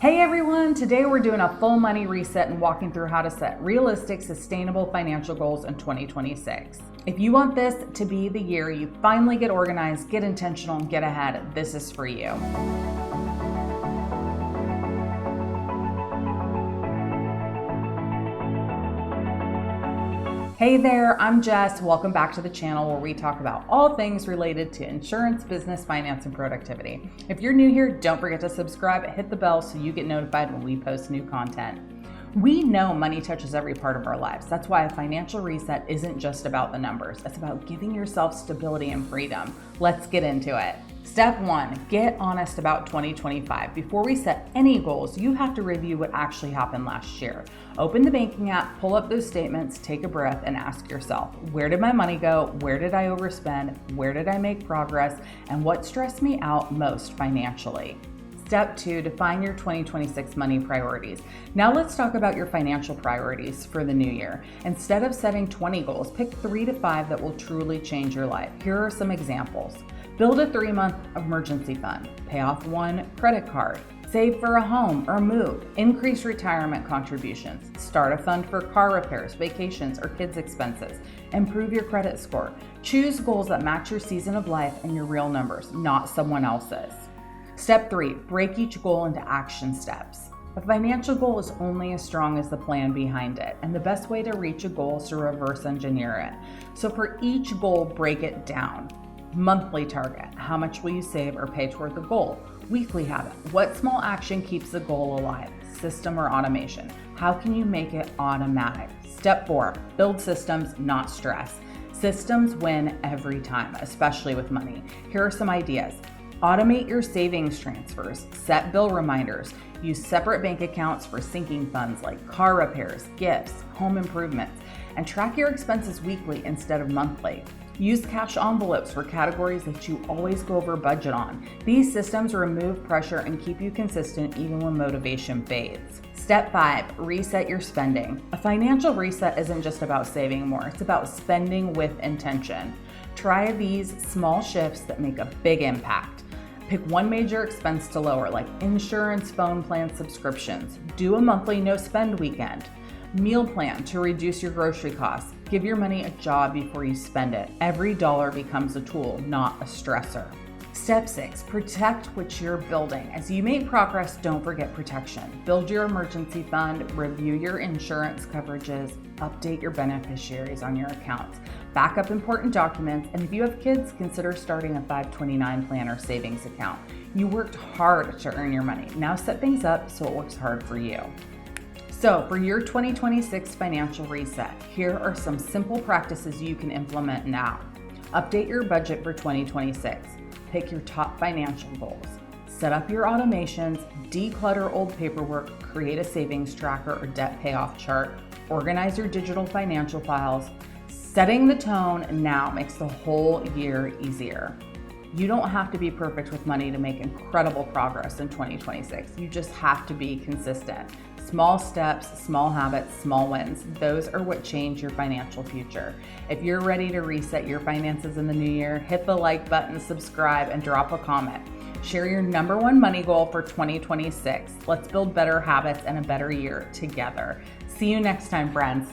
Hey everyone, today we're doing a full money reset and walking through how to set realistic, sustainable financial goals in 2026. If you want this to be the year you finally get organized, get intentional, and get ahead, this is for you. Hey there, I'm Jess. Welcome back to the channel where we talk about all things related to insurance, business, finance, and productivity. If you're new here, don't forget to subscribe and hit the bell so you get notified when we post new content. We know money touches every part of our lives. That's why a financial reset isn't just about the numbers. It's about giving yourself stability and freedom. Let's get into it. Step 1, get honest about 2025. Before we set any goals, you have to review what actually happened last year. Open the banking app, pull up those statements, take a breath, and ask yourself, where did my money go? Where did I overspend? Where did I make progress? And what stressed me out most financially? Step 2, define your 2026 money priorities. Now let's talk about your financial priorities for the new year. Instead of setting 20 goals, pick 3 to 5 that will truly change your life. Here are some examples. Build a 3-month emergency fund, pay off 1 credit card, save for a home or move, increase retirement contributions, start a fund for car repairs, vacations, or kids' expenses, improve your credit score. Choose goals that match your season of life and your real numbers, not someone else's. Step 3, break each goal into action steps. A financial goal is only as strong as the plan behind it, and the best way to reach a goal is to reverse engineer it. So for each goal, break it down. Monthly target, how much will you save or pay toward the goal? Weekly habit, what small action keeps the goal alive? System or automation, how can you make it automatic? Step 4, build systems, not stress. Systems win every time, especially with money. Here are some ideas. Automate your savings transfers, set bill reminders, use separate bank accounts for sinking funds like car repairs, gifts, home improvements, and track your expenses weekly instead of monthly. Use cash envelopes for categories that you always go over budget on. These systems remove pressure and keep you consistent even when motivation fades. Step 5, reset your spending. A financial reset isn't just about saving more, it's about spending with intention. Try these small shifts that make a big impact. Pick one major expense to lower, like insurance, phone plan subscriptions. Do a monthly no-spend weekend. Meal plan to reduce your grocery costs. Give your money a job before you spend it. Every dollar becomes a tool, not a stressor. Step 6, protect what you're building. As you make progress, don't forget protection. Build your emergency fund, review your insurance coverages, update your beneficiaries on your accounts, back up important documents, and if you have kids, consider starting a 529 plan or savings account. You worked hard to earn your money. Now set things up so it works hard for you. So for your 2026 financial reset, here are some simple practices you can implement now. Update your budget for 2026. Pick your top financial goals. Set up your automations, declutter old paperwork, create a savings tracker or debt payoff chart, organize your digital financial files. Setting the tone now makes the whole year easier. You don't have to be perfect with money to make incredible progress in 2026. You just have to be consistent. Small steps, small habits, small wins. Those are what change your financial future. If you're ready to reset your finances in the new year, hit the like button, subscribe, and drop a comment. Share your #1 money goal for 2026. Let's build better habits and a better year together. See you next time, friends.